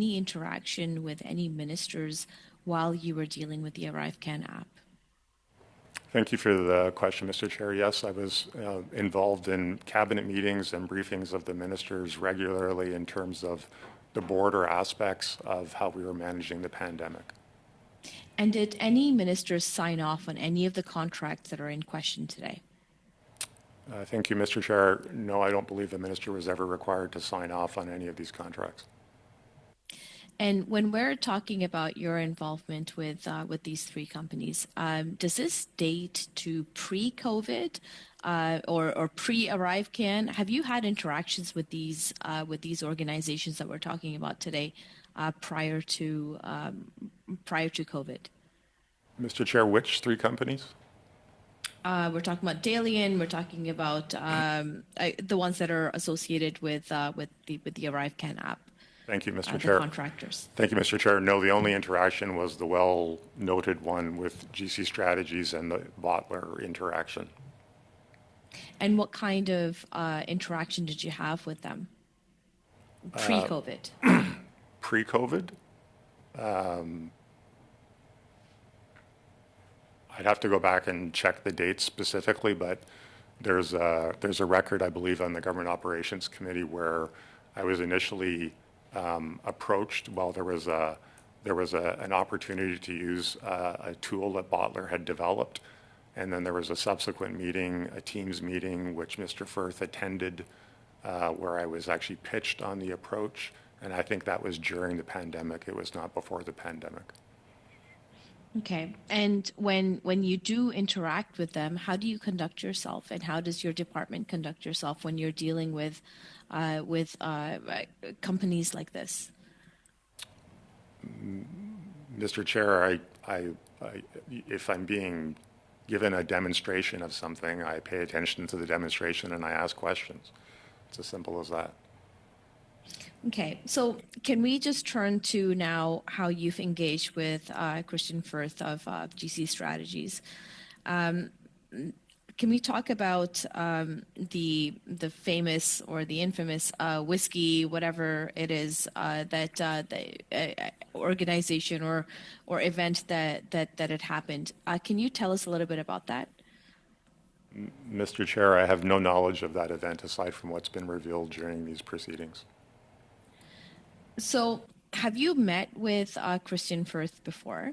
any interaction with any ministers while you were dealing with the ArriveCan app? Thank you for the question, Mr. Chair. Yes, I was involved in cabinet meetings and briefings of the ministers regularly in terms of the broader aspects of how we were managing the pandemic. And did any ministers sign off on any of the contracts that are in question today? Thank you, Mr. Chair. No, I don't believe the minister was ever required to sign off on any of these contracts. And when we're talking about your involvement with these three companies, does this date to pre-COVID or pre-ArriveCan? Have you had interactions with these organizations that we're talking about today prior to COVID? Mr. Chair, which three companies? We're talking about Dalian. We're talking about the ones that are associated with the ArriveCan app. Thank you, Mr. Chair. The contractors. Thank you, Mr. Chair. No, the only interaction was the well-noted one with GC Strategies and the Bottler interaction. And what kind of interaction did you have with them pre-COVID? Pre-COVID? I'd have to go back and check the dates specifically, but there's a record, I believe, on the Government Operations Committee where I was initially approached while there was an opportunity to use a tool that Bottler had developed, and then there was a subsequent meeting, a Teams meeting, which Mr. Firth attended, where I was actually pitched on the approach, and I think that was during the pandemic. It was not before the pandemic. Okay, and when you do interact with them, how do you conduct yourself, and how does your department conduct yourself when you're dealing with companies like this? Mr. Chair, if I'm being given a demonstration of something, I pay attention to the demonstration and I ask questions. It's as simple as that. Okay, so can we just turn to now how you've engaged with Christian Firth of GC Strategies? Can we talk about the famous or the infamous whiskey, whatever it is, that the organization or event that had happened? Can you tell us a little bit about that? Mr. Chair, I have no knowledge of that event aside from what's been revealed during these proceedings. So have you met with Christian Firth before?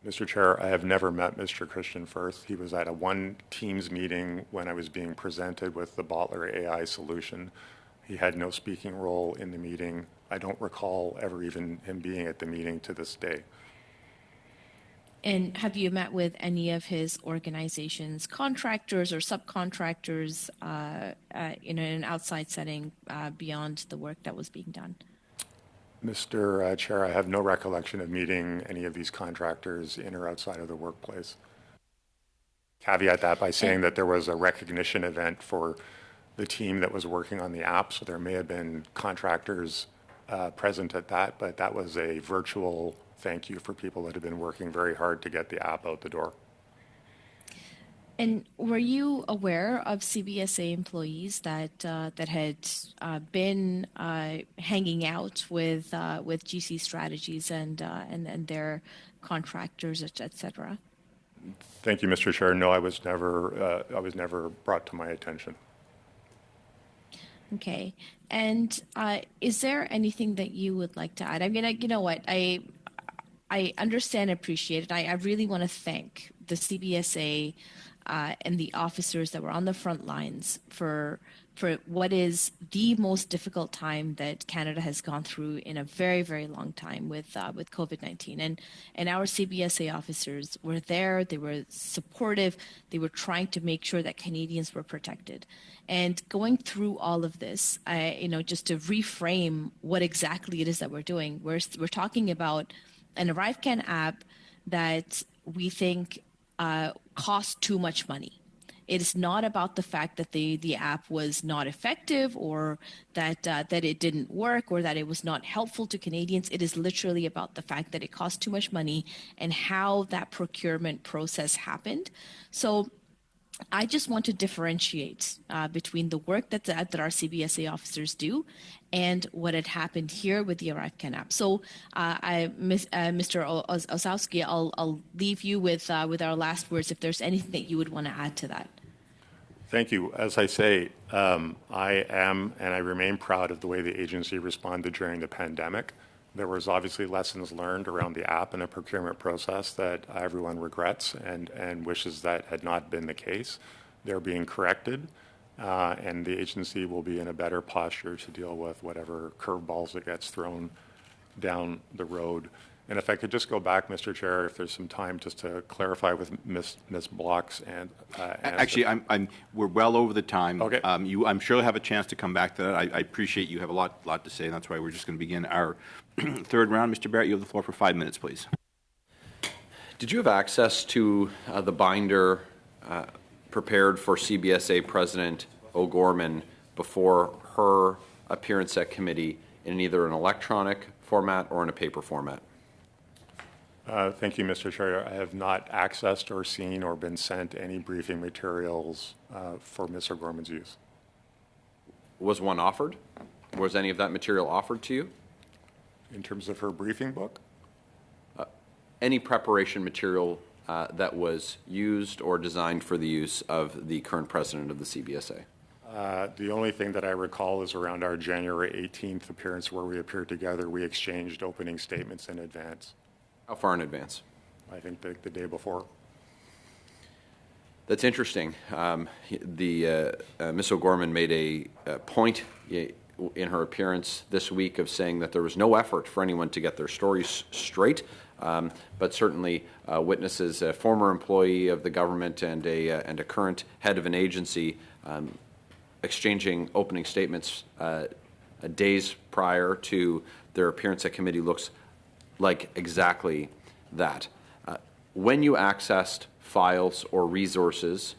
Mr. Chair, I have never met Mr. Christian Firth. He was at a one Teams meeting when I was being presented with the Bottler AI solution. He had no speaking role in the meeting. I don't recall ever even him being at the meeting to this day. And have you met with any of his organization's contractors or subcontractors in an outside setting beyond the work that was being done? Mr. Chair, I have no recollection of meeting any of these contractors in or outside of the workplace. Caveat that by saying that there was a recognition event for the team that was working on the app, so there may have been contractors present at that, but that was a virtual thank you for people that have been working very hard to get the app out the door. And were you aware of CBSA employees that had been hanging out with GC Strategies and their contractors, et cetera? Thank you, Mr. Chair. No, I was never brought to my attention. Okay. And is there anything that you would like to add? I mean, you know what? I understand and appreciate it. I really want to thank the CBSA and the officers that were on the front lines for what is the most difficult time that Canada has gone through in a very, very long time with COVID-19. And our CBSA officers were there. They were supportive. They were trying to make sure that Canadians were protected. And going through all of this, just to reframe what exactly it is that we're doing, we're talking about an ArriveCan app that we think cost too much money. It is not about the fact that the app was not effective or that it didn't work or that it was not helpful to Canadians. It is literally about the fact that it cost too much money and how that procurement process happened. So I just want to differentiate between the work that our CBSA officers do and what had happened here with the ArriveCAN app. So, Mr. Osowski, I'll leave you with our last words if there's anything that you would want to add to that. Thank you. As I say, I am and I remain proud of the way the agency responded during the pandemic. There was obviously lessons learned around the app and the procurement process that everyone regrets and wishes that had not been the case. They're being corrected, and the agency will be in a better posture to deal with whatever curveballs that gets thrown down the road. And if I could just go back, Mr. Chair, if there's some time, just to clarify with Ms. Block's and actually, we're well over the time. Okay. I'm sure you'll have a chance to come back to that. I appreciate you have a lot to say, and that's why we're just going to begin our third round. Mr. Barrett, you have the floor for 5 minutes, please. Did you have access to the binder prepared for CBSA President O'Gorman before her appearance at committee in either an electronic format or in a paper format? Thank you, Mr. Chair. I have not accessed or seen or been sent any briefing materials for Ms. O'Gorman's use. Was one offered? Was any of that material offered to you? In terms of her briefing book? Any preparation material that was used or designed for the use of the current president of the CBSA? The only thing that I recall is around our January 18th appearance where we appeared together, we exchanged opening statements in advance. How far in advance? I think the day before. That's interesting. Ms. O'Gorman made a point in her appearance this week of saying that there was no effort for anyone to get their stories straight, but certainly witnesses a former employee of the government and a current head of an agency exchanging opening statements days prior to their appearance at committee looks like exactly that. When you accessed files or resources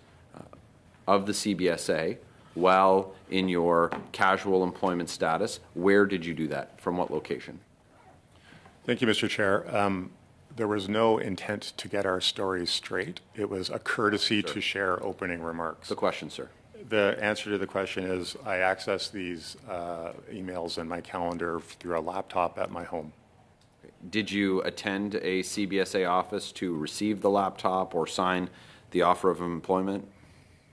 of the CBSA while in your casual employment status, where did you do that? From what location? Thank you, Mr. Chair. There was no intent to get our stories straight. It was a courtesy to share opening remarks. The question, sir. The answer to the question is I access these emails in my calendar through a laptop at my home. Did you attend a CBSA office to receive the laptop or sign the offer of employment?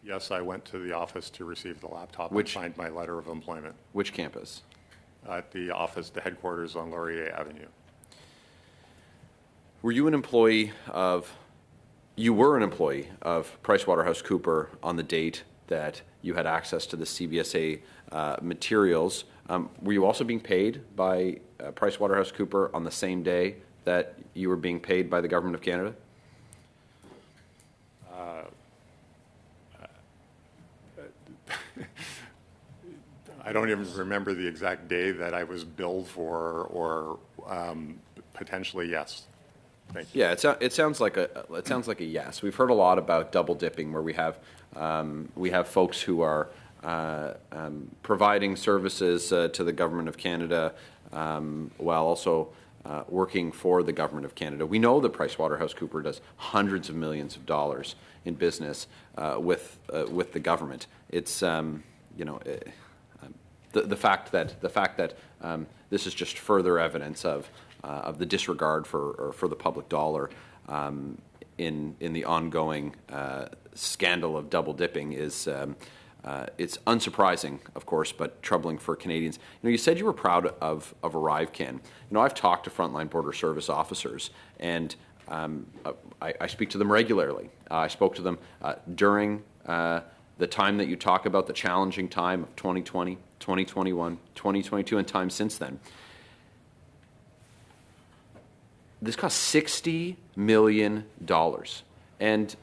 Yes, I went to the office to receive the laptop and signed my letter of employment. Which campus? At the office, the headquarters on Laurier Avenue. Were you an employee of, PricewaterhouseCoopers on the date that you had access to the CBSA materials? Were you also being paid by PricewaterhouseCoopers on the same day that you were being paid by the Government of Canada? I don't even remember the exact day that I was billed for, or potentially yes. Thank you. Yeah, it sounds like a yes. We've heard a lot about double dipping, where we have folks who are providing services to the Government of Canada while also working for the Government of Canada. We know that PricewaterhouseCoopers does hundreds of millions of dollars in business with the government. It's the fact that this is just further evidence of the disregard for the public dollar in the ongoing scandal of double dipping is it's unsurprising, of course, but troubling for Canadians. You said you were proud of ArriveCAN. I've talked to frontline border service officers, and I speak to them regularly. I spoke to them during the time that you talk about, the challenging time of 2020, 2021, 2022, and time since then. This cost $60 million, and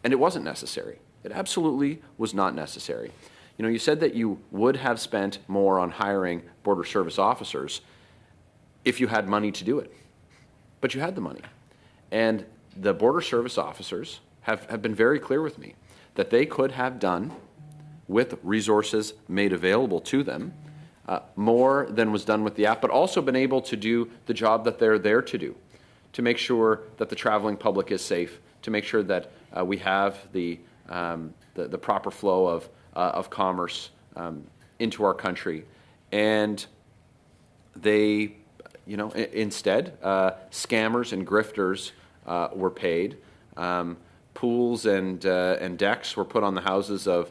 it wasn't necessary. It absolutely was not necessary. You said that you would have spent more on hiring border service officers if you had money to do it, but you had the money. And the border service officers have been very clear with me that they could have done, with resources made available to them, more than was done with the app, but also been able to do the job that they're there to do, to make sure that the traveling public is safe, to make sure that we have the the proper flow of commerce into our country. And they, instead, scammers and grifters were paid. Pools and decks were put on the houses of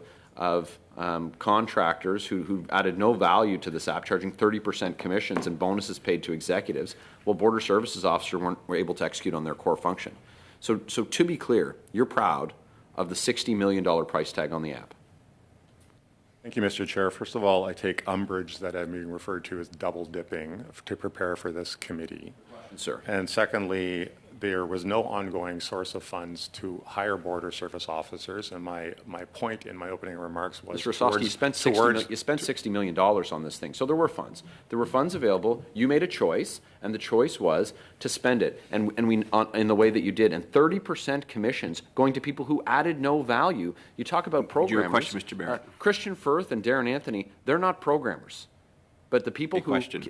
contractors who added no value to this app, charging 30% commissions and bonuses paid to executives, while border services officers were able to execute on their core function. So to be clear, you're proud of the $60 million price tag on the app. Thank you, Mr. Chair. First of all, I take umbrage that I'm being referred to as double dipping to prepare for this committee. Sir. And secondly, there was no ongoing source of funds to hire border service officers. And my point in my opening remarks was Mr. Osowski, you spent $60 million on this thing. So there were funds. There were funds available. You made a choice, and the choice was to spend it and we in the way that you did. And 30% commissions going to people who added no value. You talk about programmers. Your question, Mr. Barrett. Christian Firth and Darren Anthony, they're not programmers. But the people who... question.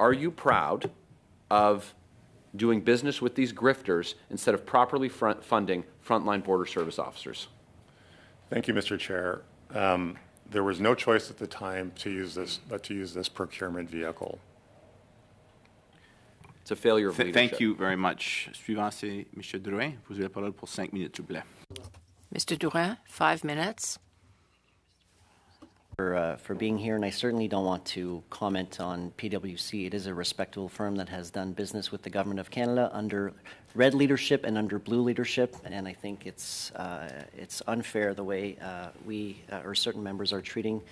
Are you proud of doing business with these grifters instead of properly funding frontline border service officers? Thank you, Mr. Chair. There was no choice at the time to use this procurement vehicle. It's a failure of leadership. Thank you very much. Suivant, c'est M. Drouin. Vous avez la parole pour 5 minutes, s'il vous plaît. Mr. Drouin, 5 minutes. For being here, and I certainly don't want to comment on PwC. It is a respectable firm that has done business with the Government of Canada under red leadership and under blue leadership, and I think it's unfair the way we or certain members are treating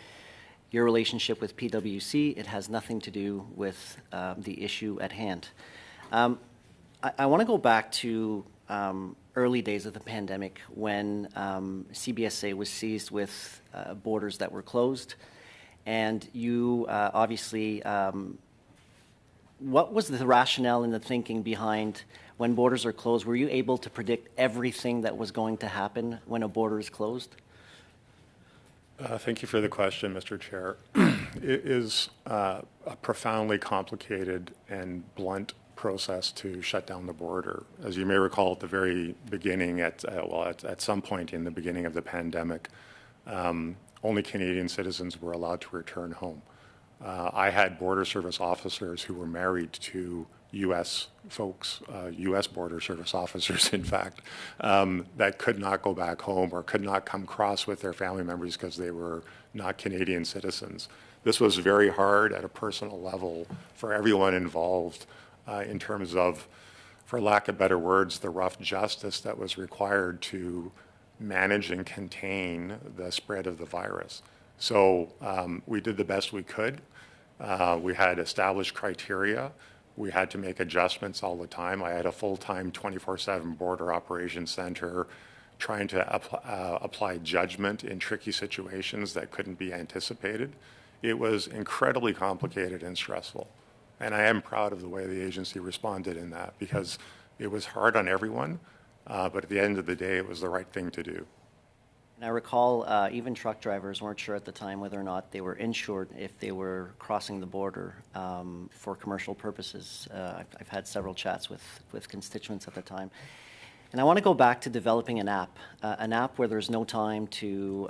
your relationship with PwC. It has nothing to do with the issue at hand. I want to go back to early days of the pandemic when CBSA was seized with borders that were closed. And you obviously, what was the rationale and the thinking behind when borders are closed? Were you able to predict everything that was going to happen when a border is closed? Thank you for the question, Mr. Chair. It is a profoundly complicated and blunt process to shut down the border. As you may recall, at the very beginning, at some point in the beginning of the pandemic, only Canadian citizens were allowed to return home. I had border service officers who were married to U.S. folks, U.S. border service officers, in fact, that could not go back home or could not come cross with their family members because they were not Canadian citizens. This was very hard at a personal level for everyone involved in terms of, for lack of better words, the rough justice that was required to manage and contain the spread of the virus. So we did the best we could. We had established criteria. We had to make adjustments all the time. I had a full-time 24/7 border operations center trying to apply judgment in tricky situations that couldn't be anticipated. It was incredibly complicated and stressful. And I am proud of the way the agency responded in that, because it was hard on everyone, but at the end of the day, it was the right thing to do. And I recall even truck drivers weren't sure at the time whether or not they were insured if they were crossing the border for commercial purposes. I've had several chats with constituents at the time. And I want to go back to developing an app where there's no time to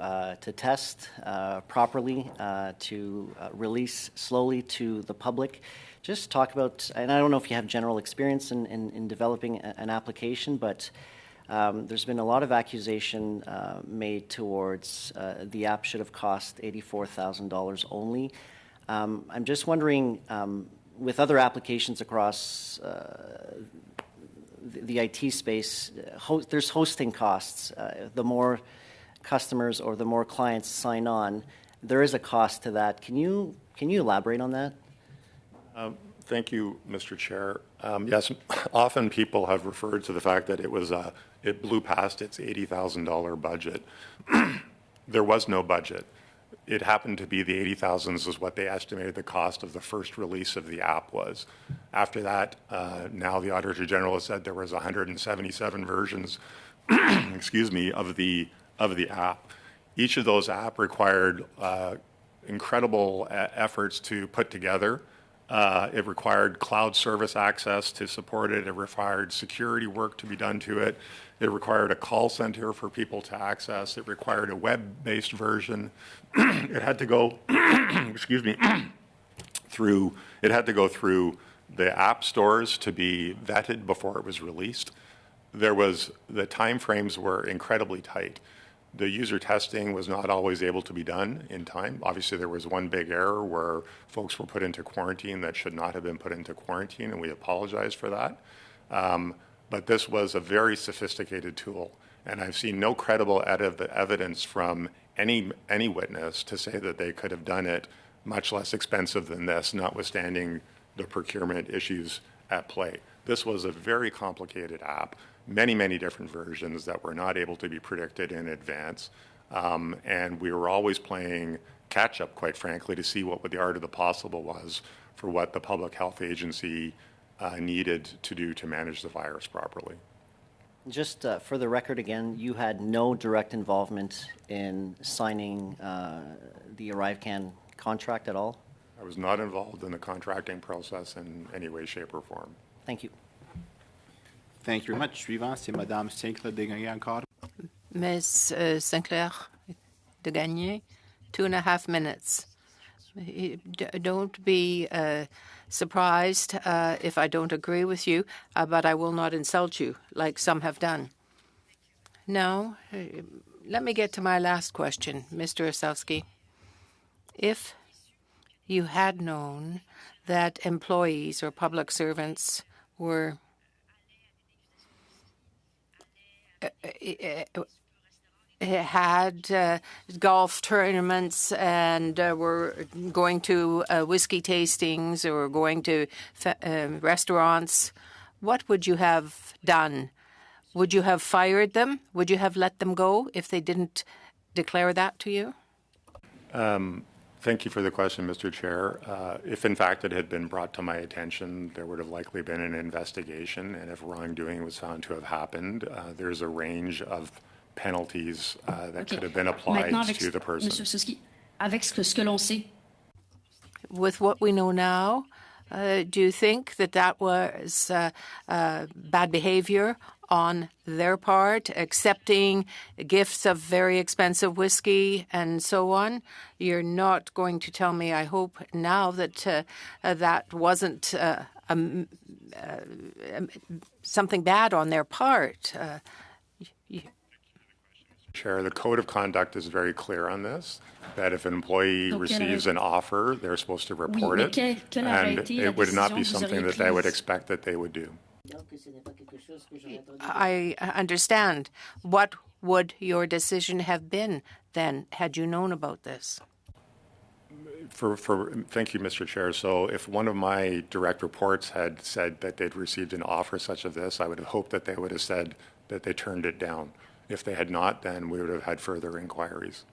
test properly, to release slowly to the public. Just talk about, and I don't know if you have general experience in developing an application, but there's been a lot of accusation made towards the app should have cost $84,000 only. I'm just wondering, with other applications across the IT space, there's hosting costs. The more customers or the more clients sign on, there is a cost to that. Can you elaborate on that? Thank you, Mr. Chair. Yes, often people have referred to the fact that it blew past its $80,000 budget. There was no budget. It happened to be the $80,000 is what they estimated the cost of the first release of the app was. After that, now the Auditor General has said there was 177 versions, excuse me, of the app. Each of those apps required incredible efforts to put together. It required cloud service access to support it. It required security work to be done to it. It required a call center for people to access. It required a web-based version. It had to go, excuse me, it had to go through the app stores to be vetted before it was released. The time frames were incredibly tight. The user testing was not always able to be done in time. Obviously, there was one big error where folks were put into quarantine that should not have been put into quarantine, and we apologize for that. But this was a very sophisticated tool, and I've seen no credible evidence from any witness to say that they could have done it much less expensive than this, notwithstanding the procurement issues at play. This was a very complicated app, many different versions that were not able to be predicted in advance. And we were always playing catch up, quite frankly, to see what the art of the possible was for what the public health agency needed to do to manage the virus properly. Just for the record again, you had no direct involvement in signing the ArriveCan contract at all? I was not involved in the contracting process in any way, shape, or form. Thank you. Thank you very much. Suivant, c'est Madame Sinclair de Gagné encore. Ms. Sinclair de Gagné, 2.5 minutes. Don't be surprised if I don't agree with you, but I will not insult you like some have done. Now, let me get to my last question, Mr. Osowski. If you had known that employees or public servants were had golf tournaments and were going to whiskey tastings or going to restaurants, what would you have done? Would you have fired them? Would you have let them go if they didn't declare that to you? Thank you for the question, Mr. Chair. If in fact it had been brought to my attention, there would have likely been an investigation, and if wrongdoing was found to have happened, there's a range of penalties that could have been applied to the person. Monsieur Osowski, avec ce que l'on sait. With what we know now, do you think that that was bad behavior on their part, accepting gifts of very expensive whiskey and so on? You're not going to tell me, I hope, now that that wasn't something bad on their part. Chair, the code of conduct is very clear on this, that if an employee receives an offer, they're supposed to report it, and it would not be something that they would expect that they would do. I understand. What would your decision have been then, had you known about this? Thank you, Mr. Chair. So if one of my direct reports had said that they'd received an offer such as this, I would have hoped that they would have said that they turned it down. If they had not, then we would have had further inquiries.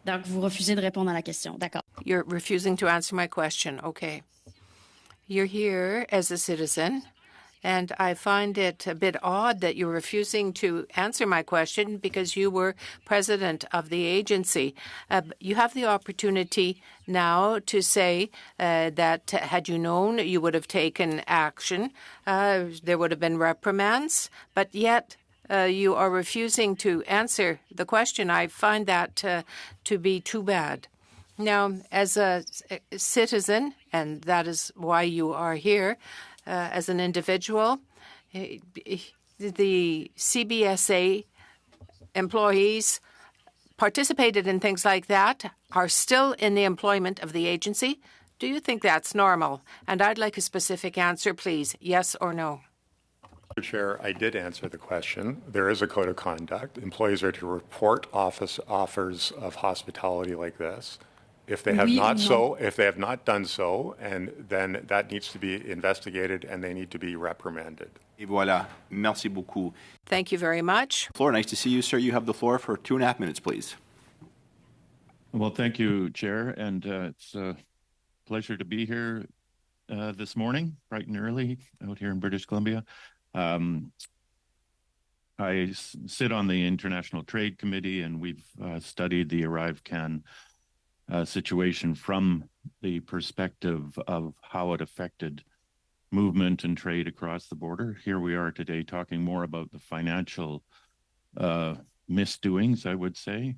Donc, vous refusez de répondre à la question. D'accord. You're refusing to answer my question. Okay. You're here as a citizen, and I find it a bit odd that you're refusing to answer my question because you were president of the agency. You have the opportunity now to say that had you known, you would have taken action. There would have been reprimands, but yet you are refusing to answer the question. I find that to be too bad. Now, as a citizen, and that is why you are here, as an individual, the CBSA employees participated in things like that, are still in the employment of the agency. Do you think that's normal? And I'd like a specific answer, please, yes or no. Mr. Chair, I did answer the question. There is a code of conduct. Employees are to report offers of hospitality like this. If they have not done so, and then that needs to be investigated and they need to be reprimanded. Et voilà. Merci beaucoup. Thank you very much. Floor, nice to see you, sir. You have the floor for 2.5 minutes, please. Well, thank you, Chair, and it's a pleasure to be here this morning, bright and early, out here in British Columbia. I sit on the International Trade Committee, and we've studied the ArriveCan situation from the perspective of how it affected movement and trade across the border. Here we are today talking more about the financial misdoings, I would say,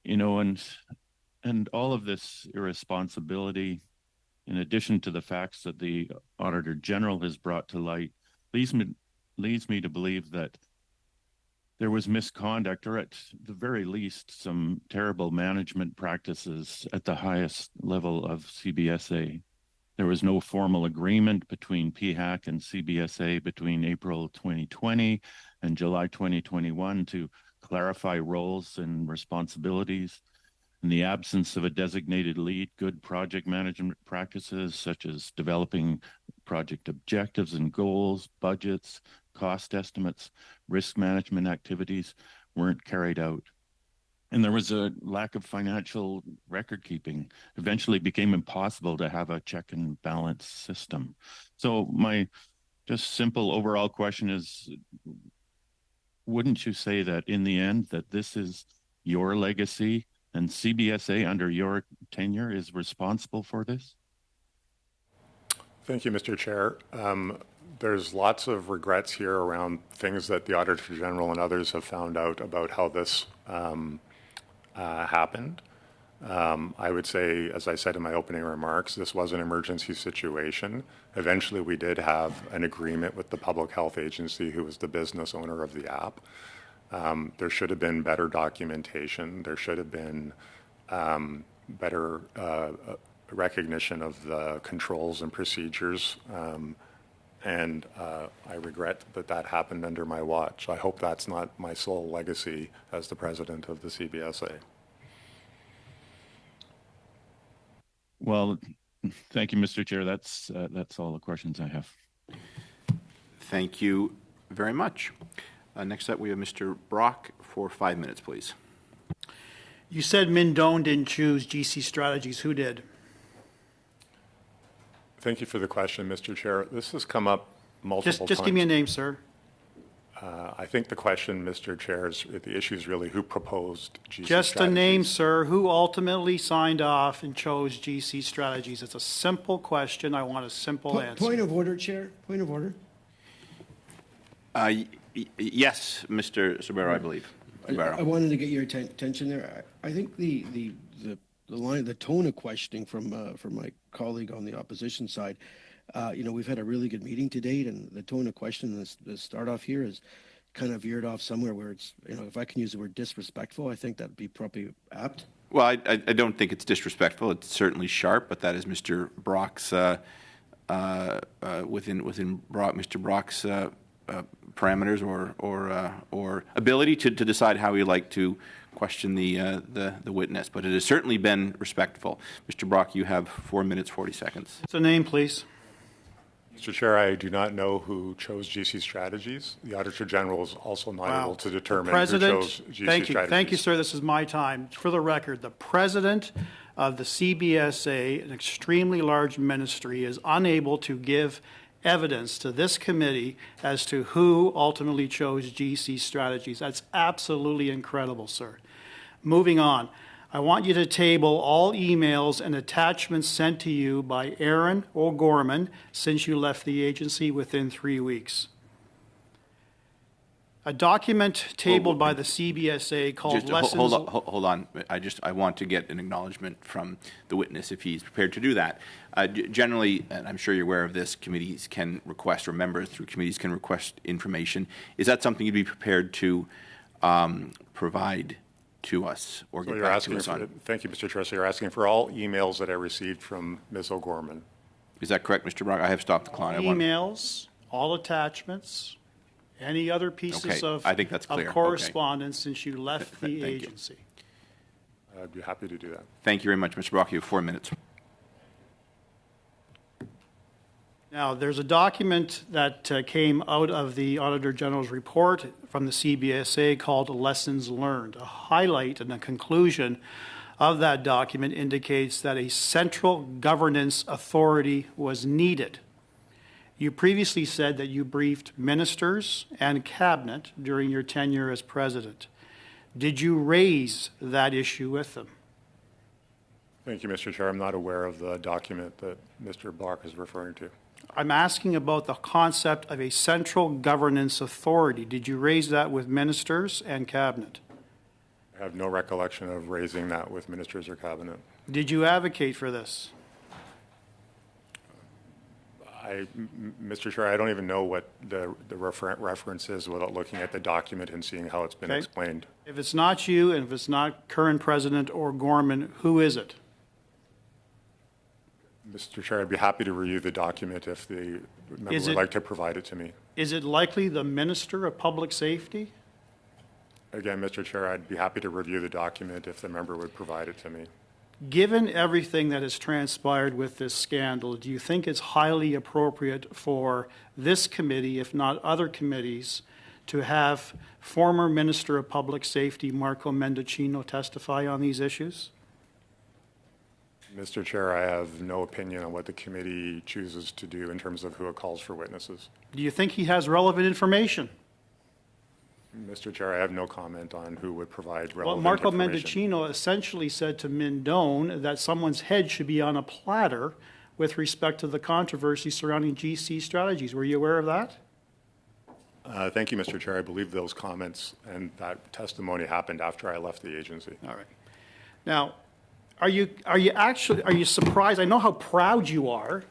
and all of this irresponsibility, in addition to the facts that the Auditor General has brought to light, leads me to believe that there was misconduct, or at the very least, some terrible management practices at the highest level of CBSA. There was no formal agreement between PHAC and CBSA between April 2020 and July 2021 to clarify roles and responsibilities. In the absence of a designated lead, good project management practices such as developing project objectives and goals, budgets, cost estimates, risk management activities weren't carried out. And there was a lack of financial record keeping. Eventually it became impossible to have a check and balance system. So my just simple overall question is, wouldn't you say that in the end that this is your legacy and CBSA under your tenure is responsible for this? Thank you, Mr. Chair. There's lots of regrets here around things that the Auditor General and others have found out about how this happened. I would say, as I said in my opening remarks, this was an emergency situation. Eventually, we did have an agreement with the Public Health Agency, who was the business owner of the app. There should have been better documentation. There should have been better recognition of the controls and procedures. And I regret that that happened under my watch. I hope that's not my sole legacy as the president of the CBSA. Well, thank you, Mr. Chair. That's all the questions I have. Thank you very much. Next up, we have Mr. Brock for 5 minutes, please. You said Mindone didn't choose GC Strategies. Who did? Thank you for the question, Mr. Chair. This has come up multiple times. Just give me a name, sir. I think the question, Mr. Chair, is the issue is really who proposed GC Just Strategies. a name, sir. Who ultimately signed off and chose GC Strategies? It's a simple question. I want a simple answer. Point of order, Chair. Point of order. Yes, Mr. Sobero, I believe. I wanted to get your attention there. I think the line, the tone of questioning from my colleague on the opposition side, we've had a really good meeting to date, and the tone of question, the start off here is kind of veered off somewhere where it's, if I can use the word disrespectful, I think that'd be probably apt. Well, I don't think it's disrespectful. It's certainly sharp, but that is Mr. Brock's within Mr. Brock's parameters or ability to decide how he'd like to question the witness. But it has certainly been respectful. Mr. Brock, you have 4 minutes, 40 seconds. What's the name, please? Mr. Chair, I do not know who chose GC Strategies. The Auditor General is also not able to determine who chose GC Strategies. Thank you, sir. This is my time. For the record, the president of the CBSA, an extremely large ministry, is unable to give evidence to this committee as to who ultimately chose GC Strategies. That's absolutely incredible, sir. Moving on. I want you to table all emails and attachments sent to you by Aaron O'Gorman since you left the agency within 3 weeks. A document tabled by the CBSA called Lessons... Hold on. I want to get an acknowledgement from the witness if he's prepared to do that. Generally, and I'm sure you're aware of this, committees can request, or members through committees can request information. Is that something you'd be prepared to provide to us or get back to us on? Thank you, Mr. Chair. So you're asking for all emails that I received from Ms. O'Gorman. Is that correct, Mr. Brock? I have stopped the clock. Emails, all attachments, any other pieces of correspondence since you left the agency. I'd be happy to do that. Thank you very much, Mr. Brock. You have 4 minutes. Now, there's a document that came out of the Auditor General's report from the CBSA called Lessons Learned. A highlight and a conclusion of that document indicates that a central governance authority was needed. You previously said that you briefed ministers and cabinet during your tenure as president. Did you raise that issue with them? Thank you, Mr. Chair. I'm not aware of the document that Mr. Block is referring to. I'm asking about the concept of a central governance authority. Did you raise that with ministers and cabinet? I have no recollection of raising that with ministers or cabinet. Did you advocate for this? Mr. Chair, I don't even know what the reference is without looking at the document and seeing how it's been explained. If it's not you and if it's not current President or Gorman, who is it? Mr. Chair, I'd be happy to review the document if the member would like to provide it to me. Is it likely the Minister of Public Safety? Again, Mr. Chair, I'd be happy to review the document if the member would provide it to me. Given everything that has transpired with this scandal, do you think it's highly appropriate for this committee, if not other committees, to have former Minister of Public Safety Marco Mendocino testify on these issues? Mr. Chair, I have no opinion on what the committee chooses to do in terms of who it calls for witnesses. Do you think he has relevant information? Mr. Chair, I have no comment on who would provide relevant Well, Marco information. Mendocino essentially said to Mindone that someone's head should be on a platter with respect to the controversy surrounding GC strategies. Were you aware of that? Thank you, Mr. Chair. I believe those comments and that testimony happened after I left the agency. All right. Now, are you surprised? I know how proud you are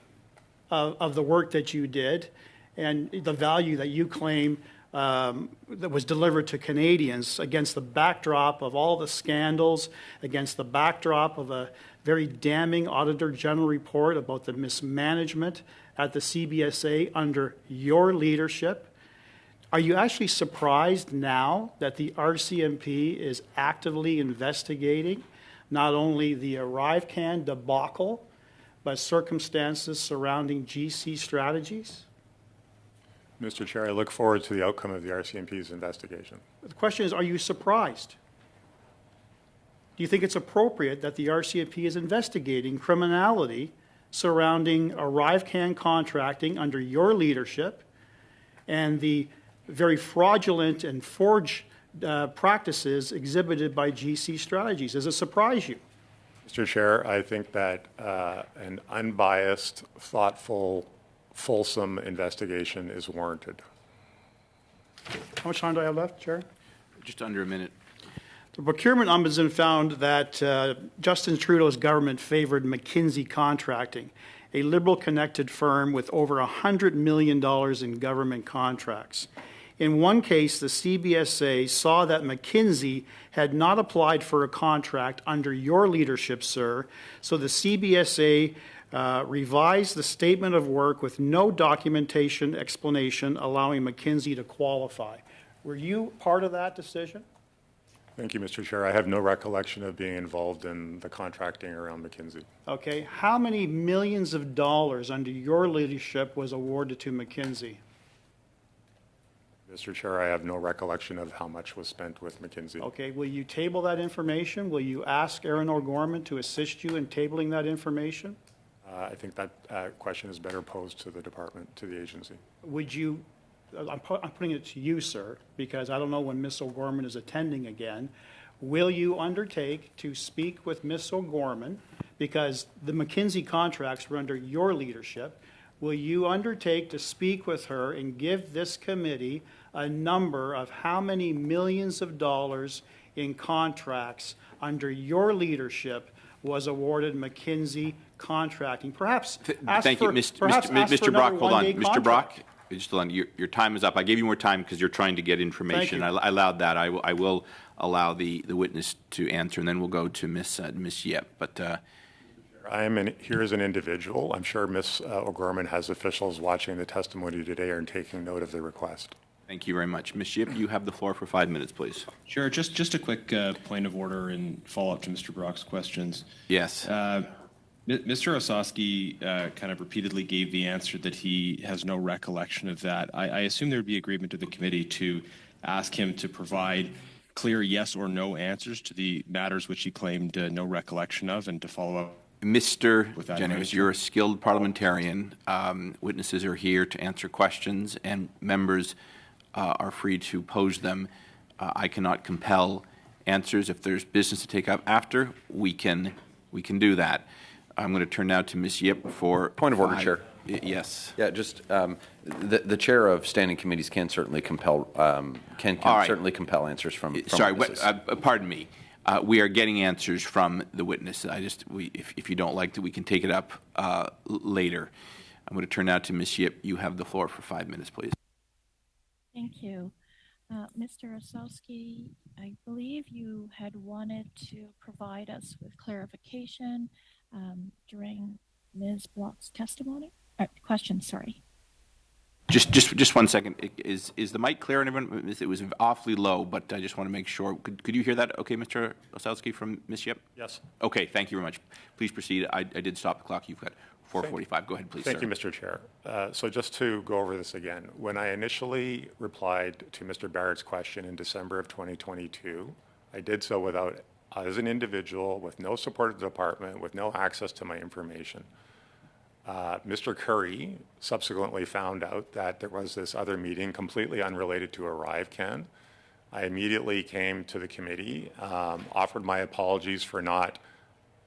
of the work that you did and the value that you claim that was delivered to Canadians against the backdrop of all the scandals, against the backdrop of a very damning Auditor General report about the mismanagement at the CBSA under your leadership. Are you actually surprised now that the RCMP is actively investigating not only the ArriveCan debacle, but circumstances surrounding GC strategies? Mr. Chair, I look forward to the outcome of the RCMP's investigation. The question is, are you surprised? Do you think it's appropriate that the RCMP is investigating criminality surrounding ArriveCan contracting under your leadership and the very fraudulent and forged practices exhibited by GC strategies? Does it surprise you? Mr. Chair, I think that an unbiased, thoughtful, fulsome investigation is warranted. How much time do I have left, Chair? Just under a minute. The Procurement Ombudsman found that Justin Trudeau's government favored McKinsey Contracting, a Liberal-connected firm with over $100 million in government contracts. In one case, the CBSA saw that McKinsey had not applied for a contract under your leadership, sir, so the CBSA revised the statement of work with no documentation explanation allowing McKinsey to qualify. Were you part of that decision? Thank you, Mr. Chair. I have no recollection of being involved in the contracting around McKinsey. Okay. How many millions of dollars under your leadership was awarded to McKinsey? Mr. Chair, I have no recollection of how much was spent with McKinsey. Okay. Will you table that information? Will you ask Aaron O'Gorman to assist you in tabling that information? I think that question is better posed to the department, to the agency. Would you, I'm putting it to you, sir, because I don't know when Ms. O'Gorman is attending again. Will you undertake to speak with Ms. O'Gorman, because the McKinsey contracts were under your leadership? Will you undertake to speak with her and give this committee a number of how many millions of dollars in contracts under your leadership was awarded McKinsey Contracting? Perhaps Thank you, Mr. Brock. Hold on, Mr. Brock. Just hold on. Your time is up. I gave you more time because you're trying to get information. I allowed that. I will allow the witness to answer, and then we'll go to Ms. Yep. But I am here as an individual. I'm sure Ms. O'Gorman has officials watching the testimony today and taking note of the request. Thank you very much. Ms. Yip, you have the floor for 5 minutes, please. Sure. Just a quick point of order and follow-up to Mr. Brock's questions. Yes. Mr. Osowski kind of repeatedly gave the answer that he has no recollection of that. I assume there would be agreement of the committee to ask him to provide clear yes or no answers to the matters which he claimed no recollection of, and to follow up. Mr. Jennings, you're a skilled parliamentarian. Witnesses are here to answer questions, and members are free to pose them. I cannot compel answers. If there's business to take up after, we can we can do that. I'm going to turn now to Ms. Yip for Point of order, Chair. Yes. Yeah, just the chair of standing committees can certainly compel certainly compel answers from Sorry, witnesses. pardon me. We are getting answers from the witness. If you don't like that, we can take it up later. I'm going to turn now to Ms. Yip. You have the floor for 5 minutes, please. Thank you. Mr. Osowski, I believe you had wanted to provide us with clarification during Ms. Block's testimony. Question, sorry. Just 1 second. Is the mic clear? Everyone? It was awfully low, but I just want to make sure. Could you hear that? Okay, Mr. Osowski from Ms. Yip? Yes. Okay, thank you very much. Please proceed. I did stop the clock. You've got 4:45. Go ahead, please, Thank sir. you, Mr. Chair. So just to go over this again, when I initially replied to Mr. Barrett's question in December of 2022, I did so as an individual with no support of the department, with no access to my information. Mr. Curry subsequently found out that there was this other meeting completely unrelated to ArriveCan. I immediately came to the committee, offered my apologies for not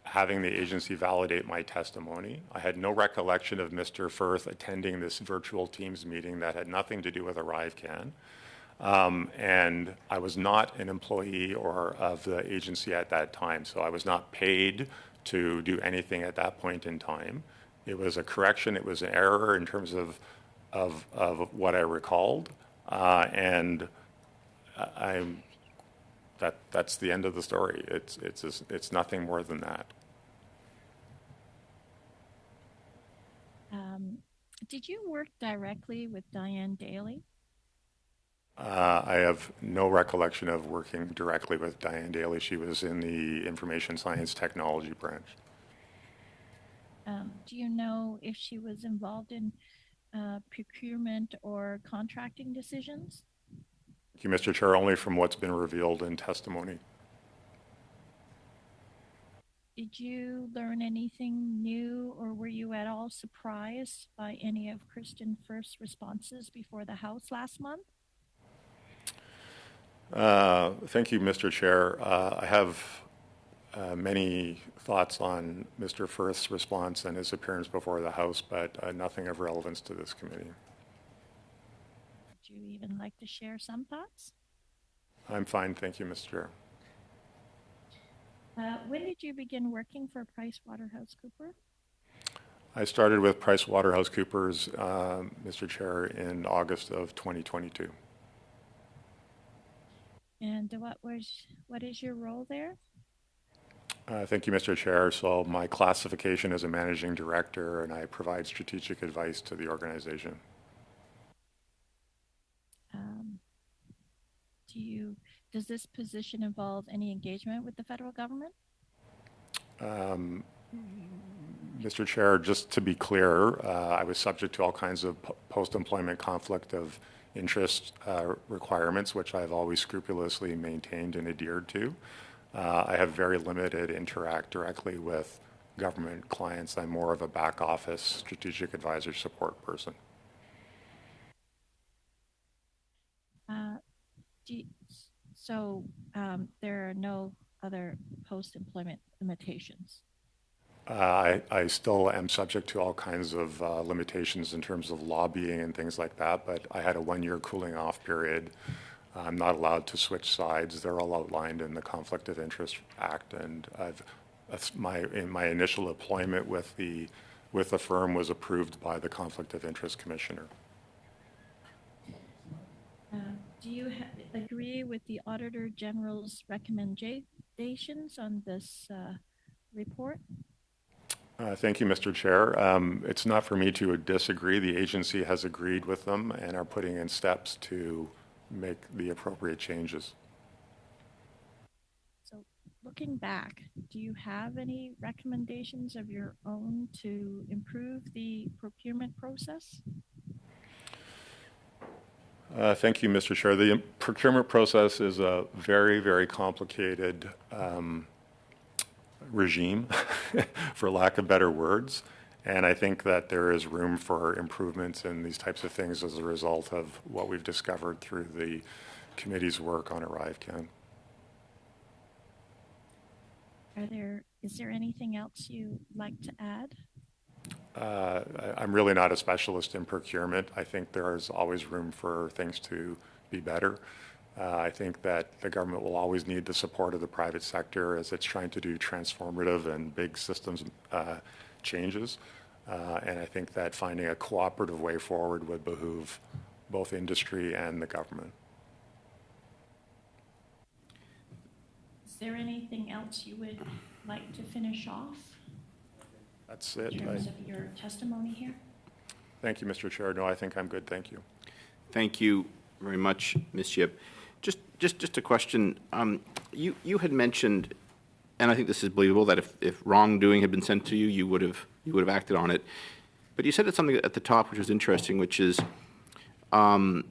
having the agency validate my testimony. I had no recollection of Mr. Firth attending this virtual Teams meeting that had nothing to do with ArriveCan. And I was not an employee of the agency at that time, so I was not paid to do anything at that point in time. It was a correction. It was an error in terms of what I recalled, and that's the end of the story. It's nothing more than that. Did you work directly with Diane Daly? I have no recollection of working directly with Diane Daly. She was in the Information Science Technology branch. Do you know if she was involved in procurement or contracting decisions? Thank you, Mr. Chair. Only from what's been revealed in testimony. Did you learn anything new, or were you at all surprised by any of Kristen Firth's responses before the House last month? Thank you, Mr. Chair. I have many thoughts on Mr. Firth's response and his appearance before the House, but nothing of relevance to this committee. Would you even like to share some thoughts? I'm fine, thank you, Mr. Chair. When did you begin working for PricewaterhouseCoopers? I started with PricewaterhouseCoopers, Mr. Chair, in August of 2022. And what is your role there? Thank you, Mr. Chair. So my classification is a managing director, and I provide strategic advice to the organization. Does this position involve any engagement with the federal government? Mr. Chair, just to be clear, I was subject to all kinds of post-employment conflict of interest requirements, which I've always scrupulously maintained and adhered to. I have very limited interact directly with government clients. I'm more of a back office strategic advisor support person. There are no other post-employment limitations? I still am subject to all kinds of limitations in terms of lobbying and things like that, but I had a 1-year cooling off period. I'm not allowed to switch sides. They're all outlined in the Conflict of Interest Act, and my initial employment with the firm was approved by the Conflict of Interest Commissioner. Do you agree with the Auditor General's recommendations on this report? Thank you, Mr. Chair. It's not for me to disagree. The agency has agreed with them and are putting in steps to make the appropriate changes. So looking back, do you have any recommendations of your own to improve the procurement process? Thank you, Mr. Chair. The procurement process is a very, very complicated regime, for lack of better words. And I think that there is room for improvements in these types of things as a result of what we've discovered through the committee's work on ArriveCan. Are there Is there anything else you'd like to add? I'm really not a specialist in procurement. I think there's always room for things to be better. I think that the government will always need the support of the private sector as it's trying to do transformative and big systems changes. And I think that finding a cooperative way forward would behoove both industry and the government. Is there anything else you would like to finish off? That's it. In terms of your testimony here? Thank you, Mr. Chair. No, I think I'm good. Thank you. Thank you very much, Ms. Yip. Just a question. You had mentioned, and I think this is believable, that if wrongdoing had been sent to you, you would have acted on it. But you said something at the top which was interesting, which is the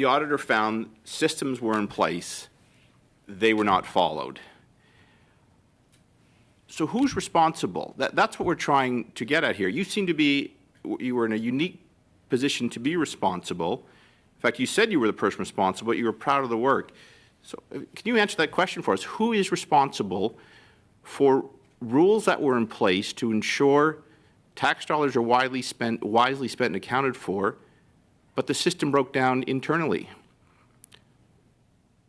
auditor found systems were in place, they were not followed. So who's responsible? That's what we're trying to get at here. You were in a unique position to be responsible. In fact, you said you were the person responsible, but you were proud of the work. So can you answer that question for us? Who is responsible for rules that were in place to ensure tax dollars are wisely spent and accounted for, but the system broke down internally?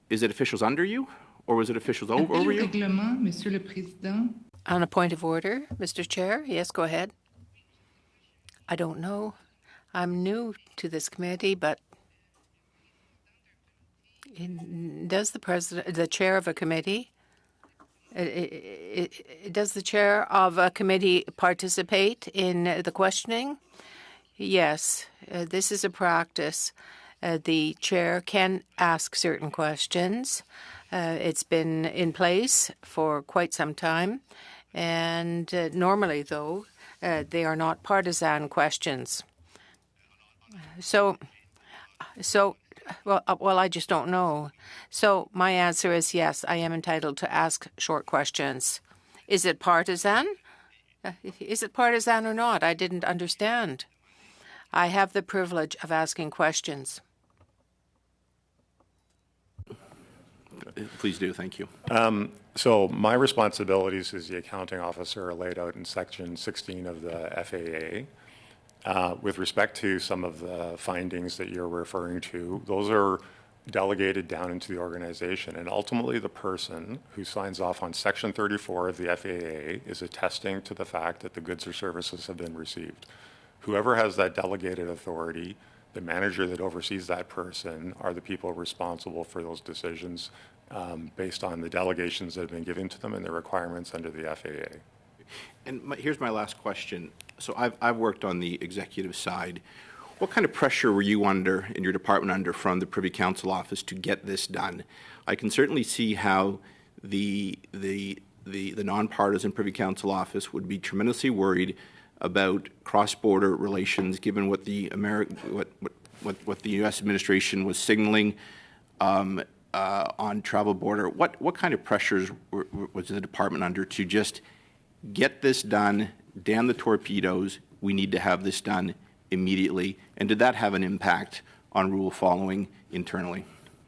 Is it officials under you, or was it officials over you? Monsieur le Président. On a point of order, Mr. Chair. Yes, go ahead. I don't know. I'm new to this committee, but does the chair of a committee, does the chair of a committee participate in the questioning? Yes, this is a practice. The chair can ask certain questions. It's been in place for quite some time. And normally, though, they are not partisan questions. Well, I just don't know. So my answer is yes, I am entitled to ask short questions. Is it partisan? Is it partisan or not? I didn't understand. I have the privilege of asking questions. Please do. Thank you. So my responsibilities as the accounting officer are laid out in Section 16 of the FAA. With respect to some of the findings that you're referring to, those are delegated down into the organization. And ultimately, the person who signs off on Section 34 of the FAA is attesting to the fact that the goods or services have been received. Whoever has that delegated authority, the manager that oversees that person, are the people responsible for those decisions based on the delegations that have been given to them and the requirements under the FAA. And here's my last question. So I've worked on the executive side. What kind of pressure were you under, in your department under, from the Privy Council office to get this done? I can certainly see how the nonpartisan Privy Council office would be tremendously worried about cross-border relations, given what the what the U.S. administration was signaling on travel border. What kind of pressures was the department under to just get this done, damn the torpedoes, we need to have this done immediately? And did that have an impact on rule following internally?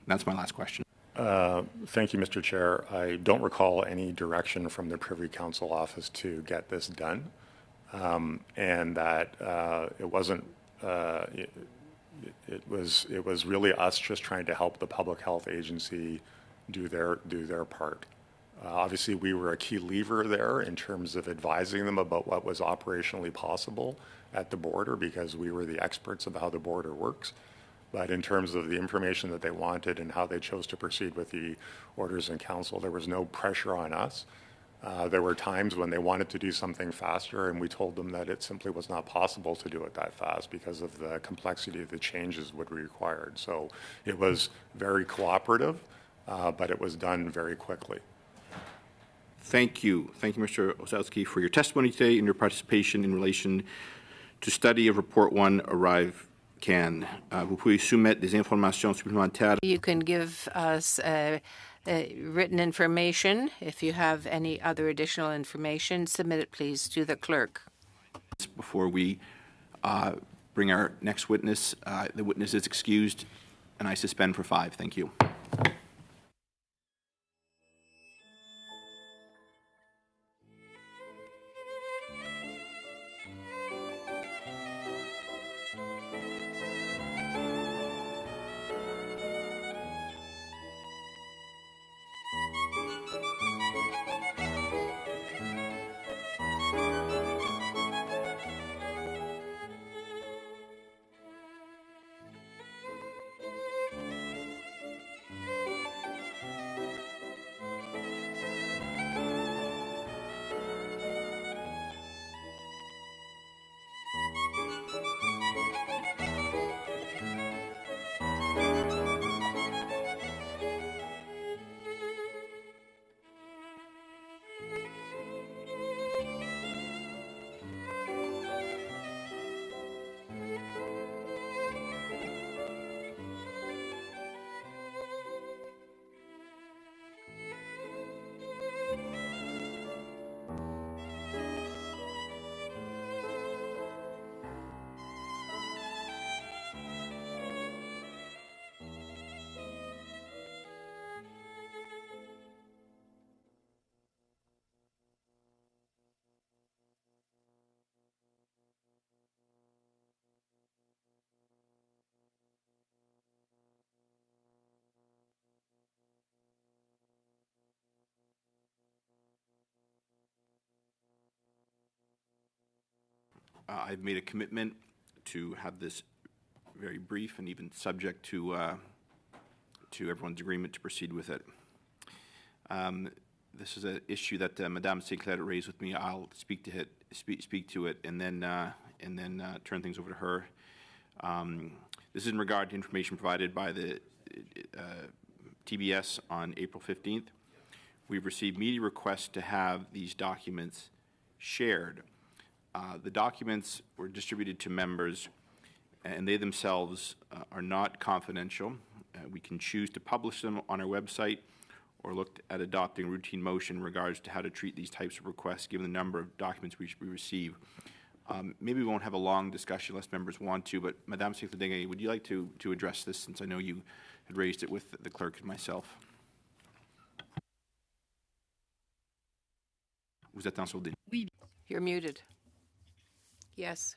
That's my last question. Thank you, Mr. Chair. I don't recall any direction from the Privy Council office to get this done, and that it wasn't. It was really us just trying to help the public health agency do their part. Obviously, we were a key lever there in terms of advising them about what was operationally possible at the border, because we were the experts of how the border works. But in terms of the information that they wanted and how they chose to proceed with the orders in council, there was no pressure on us. There were times when they wanted to do something faster, and we told them that it simply was not possible to do it that fast because of the complexity of the changes would be required. So it was very cooperative, but it was done very quickly. Thank you. Thank you, Mr. Osowski, for your testimony today and your participation in relation to study of Report 1 Arrive Can. Vous pouvez soumettre des informations supplémentaires. You can give us written information. If you have any other additional information, submit it, please, to the clerk. Before we bring our next witness, the witness is excused, and I suspend for 5. Thank you. I've made a commitment to have this very brief and even subject to everyone's agreement to proceed with it. This is an issue that Madame Sinclair raised with me. I'll speak to it, and then turn things over to her. This is in regard to information provided by the TBS on April 15th. We've received media requests to have these documents shared. The documents were distributed to members, and they themselves are not confidential. We can choose to publish them on our website or look at adopting routine motion in regards to how to treat these types of requests given the number of documents we receive. Maybe we won't have a long discussion unless members want to, but Madame Sinclair, would you like to address this, since I know you had raised it with the clerk and myself? Vous êtes en sourdine. Oui. You're muted. Yes.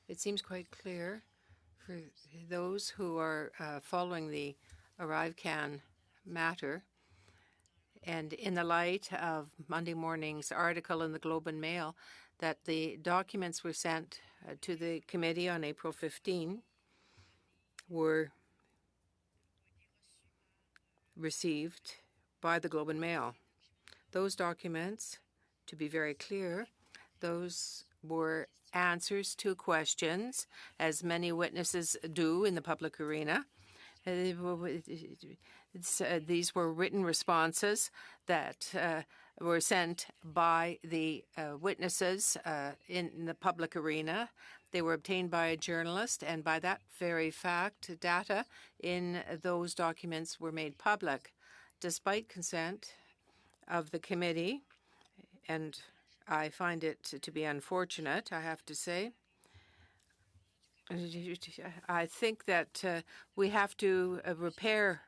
It seems quite clear for those who are following the ArriveCan matter, and in the light of Monday morning's article in the Globe and Mail, that the documents were sent to the committee on April 15 were received by the Globe and Mail. Those documents, to be very clear, those were answers to questions, as many witnesses do in the public arena. These were written responses that were sent by the witnesses in the public arena. They were obtained by a journalist, and by that very fact, data in those documents were made public, despite consent of the committee. And I find it to be unfortunate, I have to say. I think that we have to repair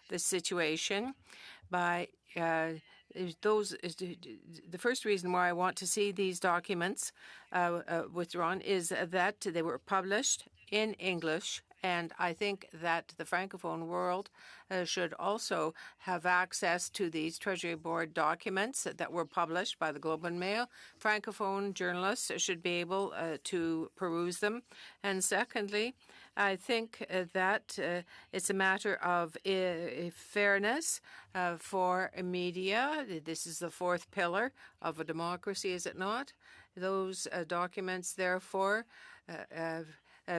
the situation by the first reason why I want to see these documents withdrawn is that they were published in English, and I think that the Francophone world should also have access to these Treasury Board documents that were published by the Globe and Mail. Francophone journalists should be able to peruse them. And secondly, I think that it's a matter of fairness for media. This is the fourth pillar of a democracy, is it not? Those documents, therefore,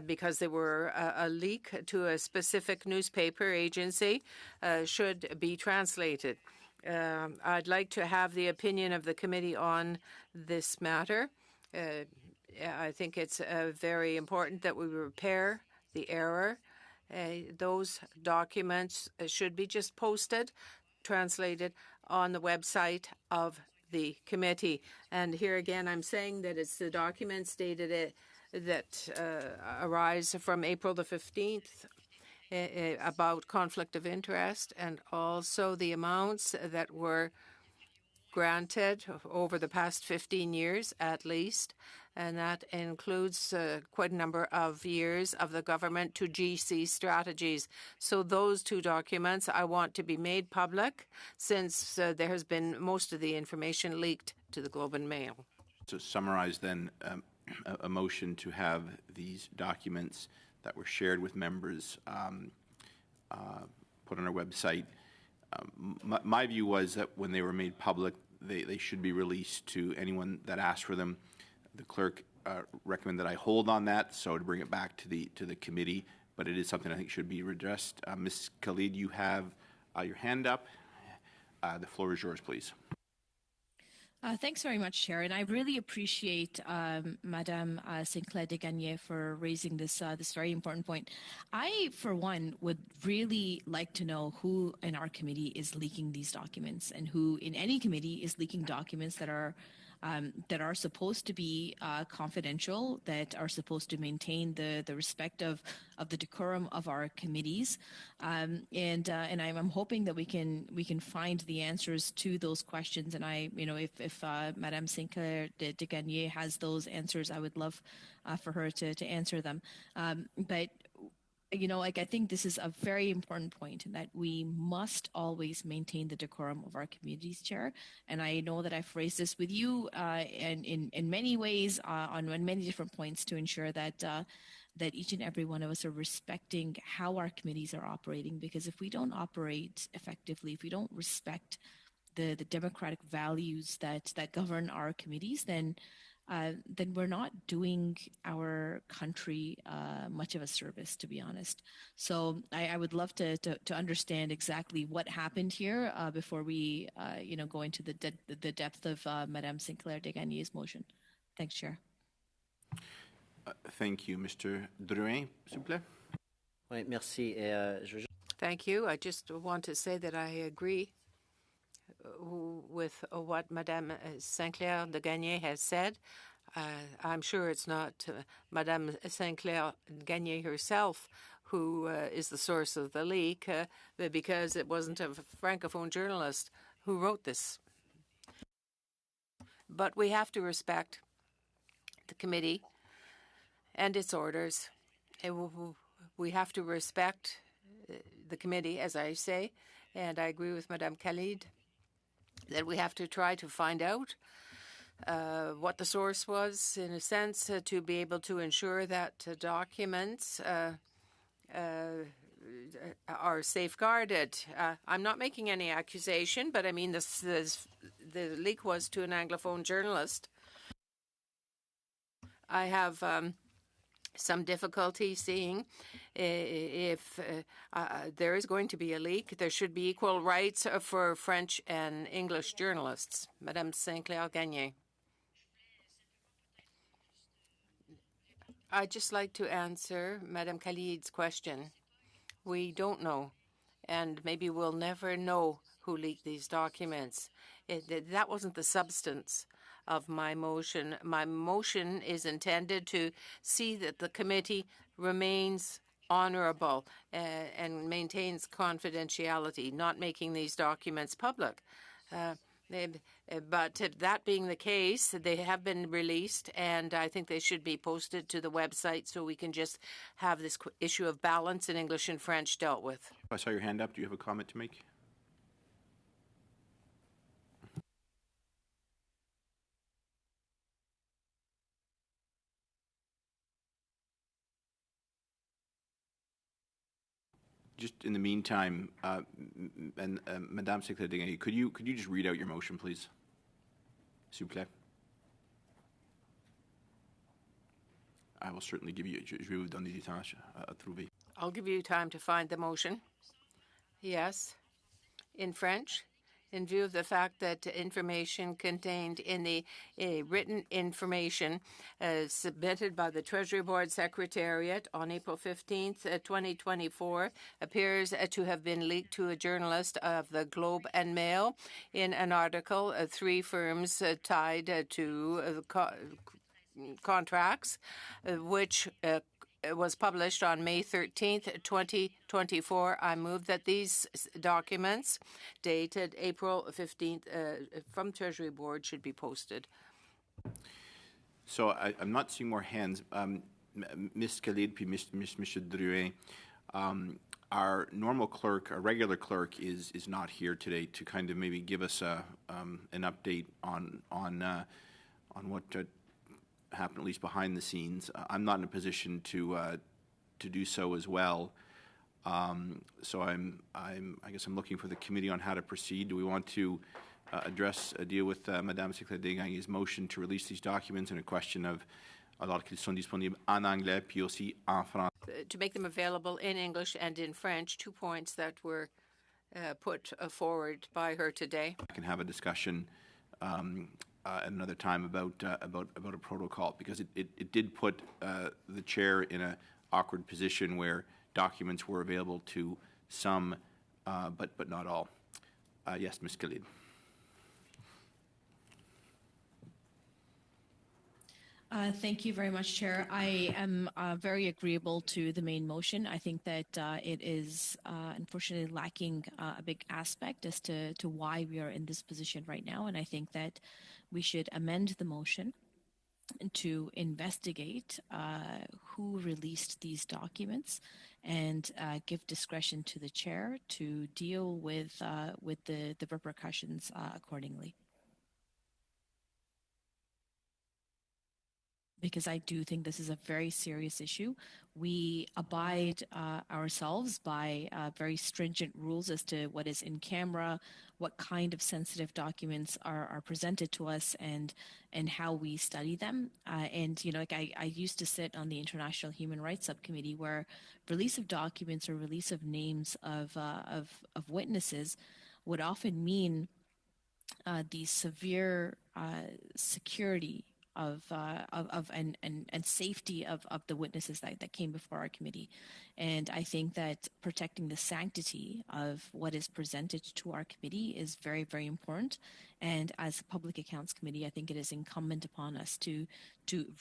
because they were a leak to a specific newspaper agency, should be translated. I'd like to have the opinion of the committee on this matter. I think it's very important that we repair the error. Those documents should be just posted, translated on the website of the committee. And here again, I'm saying that it's the documents dated that arise from April the 15th about conflict of interest, and also the amounts that were granted over the past 15 years at least, and that includes quite a number of years of the government to GC strategies. So those two documents I want to be made public, since there has been most of the information leaked to the Globe and Mail. To summarize then, a motion to have these documents that were shared with members put on our website. My view was that when they were made public, they should be released to anyone that asked for them. The clerk recommended that I hold on that, so to bring it back to the committee, but it is something I think should be redressed. Ms. Khalid, you have your hand up. The floor is yours, please. Thanks very much, Chair, and I really appreciate Madame Sinclair de Gagné for raising this very important point. I, for one, would really like to know who in our committee is leaking these documents, and who in any committee is leaking documents that are supposed to be confidential, that are supposed to maintain the respect of the decorum of our committees, and I'm hoping that we can find the answers to those questions. And if Madame Sinclair de Gagné has those answers, I would love for her to answer them. But like I think this is a very important point in that we must always maintain the decorum of our communities, Chair. And I know that I've raised this with you and in many ways on many different points to ensure that that each and every one of us are respecting how our committees are operating. Because if we don't operate effectively, if we don't respect the democratic values that govern our committees, then we're not doing our country much of a service, to be honest. So I would love to understand exactly what happened here before we, go into the depth of Madame Sinclair de Gagné's motion. Thanks, Chair. Thank you. Mr. Drouin, s'il vous plaît. Oui, merci. Thank you. I just want to say that I agree with what Madame Sinclair de Gagné has said. I'm sure it's not Madame Sinclair Gagné herself who is the source of the leak, because it wasn't a Francophone journalist who wrote this. But we have to respect the committee and its orders. We have to respect the committee, as I say, and I agree with Madame Khalid that we have to try to find out what the source was, in a sense, to be able to ensure that documents are safeguarded. I'm not making any accusation, but I mean, the leak was to an Anglophone journalist. I have some difficulty seeing if there is going to be a leak. There should be equal rights for French and English journalists. Madame Sinclair Gagné. I'd just like to answer Madame Khalid's question. We don't know, and maybe we'll never know who leaked these documents. That wasn't the substance of my motion. My motion is intended to see that the committee remains honorable and maintains confidentiality, not making these documents public. But that being the case, they have been released, and I think they should be posted to the website so we can just have this issue of balance in English and French dealt with. I saw your hand up. Do you have a comment to make? Just in the meantime, Madame Sinclair de Gagné, could you just read out your motion, please? S'il vous plaît. I will certainly give you. Je vais vous donner du temps à trouver. I'll give you time to find the motion. Yes, in French. In view of the fact that information contained in the written information submitted by the Treasury Board Secretariat on April 15th, 2024, appears to have been leaked to a journalist of the Globe and Mail in an article, three firms tied to contracts, which was published on May 13th, 2024. I move that these documents dated April 15th from Treasury Board should be posted. So I'm not seeing more hands. Ms. Khalid, puis Mr. Drouin, our normal clerk, our regular clerk, is not here today to kind of maybe give us an update on what happen, at least behind the scenes. I'm not in a position to do so as well. So I guess I'm looking for the committee on how to proceed. Do we want to deal with Madame Sinclair de Gagné's motion to release these documents and a question of alors qu'ils sont disponibles en anglais puis aussi en français? To make them available in English and in French, 2 points that were put forward by her today. I can have a discussion at another time about a protocol, because it did put the chair in an awkward position where documents were available to some, but not all. Yes, Ms. Khalid. Thank you very much, Chair. I am very agreeable to the main motion. I think that it is unfortunately lacking a big aspect as to why we are in this position right now, and I think that we should amend the motion to investigate who released these documents and give discretion to the chair to deal with the repercussions accordingly. Because I do think this is a very serious issue. We abide ourselves by very stringent rules as to what is in camera, what kind of sensitive documents are presented to us, and how we study them. And you know, like I used to sit on the International Human Rights Subcommittee, where release of documents or release of names of witnesses would often mean the severe security and safety of the witnesses that came before our committee. And I think that protecting the sanctity of what is presented to our committee is very, very important. And as a Public Accounts Committee, I think it is incumbent upon us to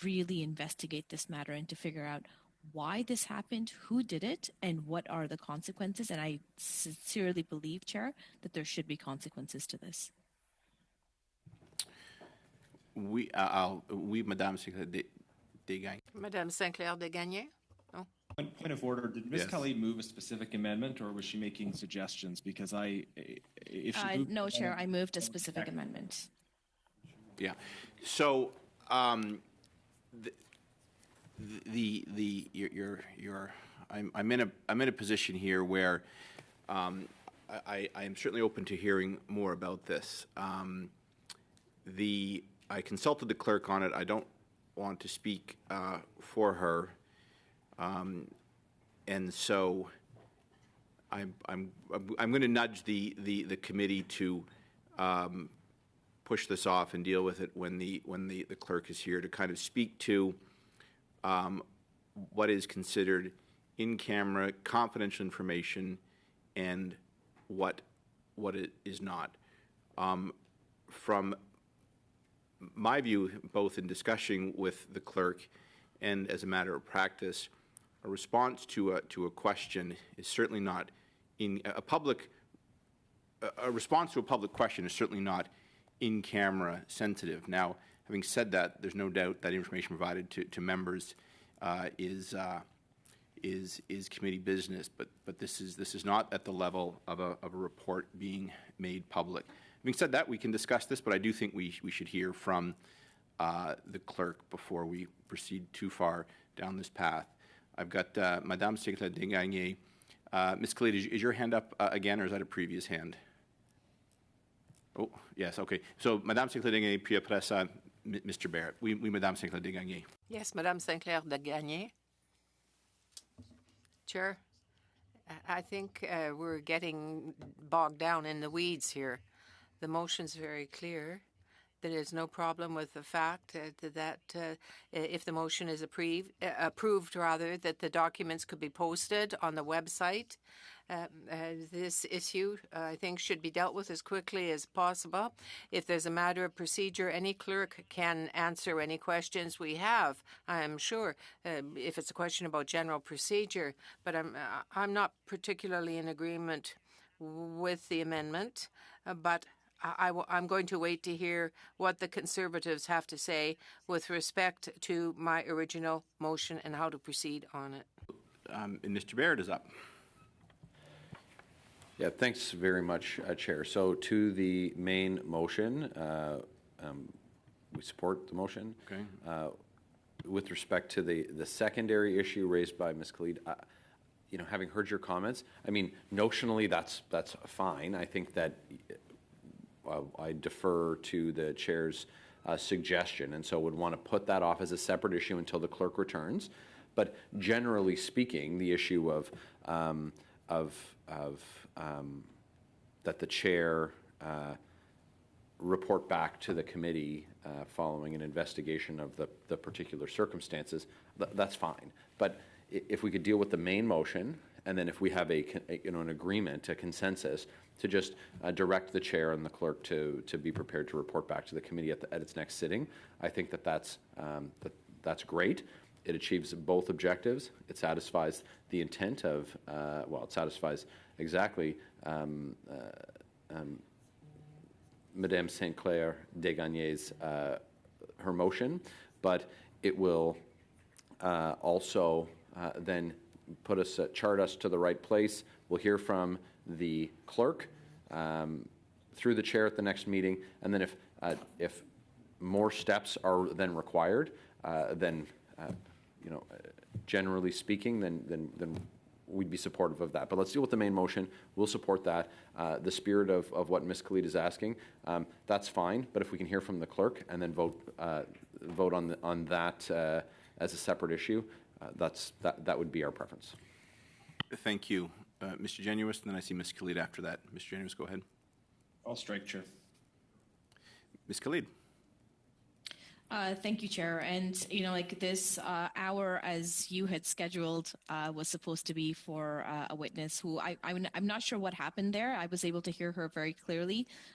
really investigate this matter and to figure out why this happened, who did it, and what are the consequences. And I sincerely believe, Chair, that there should be consequences to this. Oui, Madame Sinclair Desgagne. Madame Sinclair Desgagne. Oh. Point of order. Did Ms. Yes. Kelly move a specific amendment, or was she making suggestions? Because if she moved no, Chair, I moved a specific amendment. Yeah. So, I'm in a position here where I am certainly open to hearing more about this. I consulted the clerk on it. I don't want to speak for her, and so I'm going to nudge the committee to push this off and deal with it when the clerk is here to kind of speak to what is considered in-camera confidential information and what it is not. From my view, both in discussion with the clerk and as a matter of practice, a response to a question is certainly not a response to a public question is certainly not in-camera sensitive. Now, having said that, there's no doubt that information provided to members is committee business, but this is not at the level of a report being made public. Having said that, we can discuss this, but I do think we should hear from the clerk before we proceed too far down this path. I've got Madame Sinclair Desgagne. Ms. Khalid, is your hand up again, or is that a previous hand? Oh, yes, okay. So, Madame Sinclair Desgagne, puis après ça, Mr. Barrett. Oui, Madame Sinclair Desgagne. Yes, Madame Sinclair Desgagne. Chair, I think we're getting bogged down in the weeds here. The motion's very clear. There is no problem with the fact that if the motion is approved, that the documents could be posted on the website. This issue, I think, should be dealt with as quickly as possible. If there's a matter of procedure, any clerk can answer any questions we have, I am sure, if it's a question about general procedure. But I'm not particularly in agreement with the amendment, but I'm going to wait to hear what the Conservatives have to say with respect to my original motion and how to proceed on it. And Mr. Barrett is up. Yeah, thanks very much, Chair. So to the main motion, we support the motion. Okay. With respect to the secondary issue raised by Ms. Khalid, having heard your comments, I mean, notionally that's fine. I think that I defer to the chair's suggestion, and so would want to put that off as a separate issue until the clerk returns. But generally speaking, the issue of that the chair report back to the committee following an investigation of the particular circumstances, that's fine. But if we could deal with the main motion, and then if we have an agreement, a consensus, to just direct the chair and the clerk to be prepared to report back to the committee at its next sitting, I think that's great. It achieves both objectives. It satisfies the intent of, it satisfies exactly Madame Sinclair Desgagne's her motion, but it will also then chart us to the right place. We'll hear from the clerk through the chair at the next meeting, and then if more steps are then required, then generally speaking, then we'd be supportive of that. But let's deal with the main motion. We'll support that. The spirit of what Ms. Khalid is asking, that's fine. But if we can hear from the clerk and then vote on that as a separate issue, that would be our preference. Thank you, Mr. Genuis. And then I see Ms. Khalid after that. Mr. Genuis, go ahead. I'll strike, Chair. Ms. Khalid. Thank you, Chair. And, like this hour, as you had scheduled, was supposed to be for a witness who I'm not sure what happened there. I was able to hear her very clearly,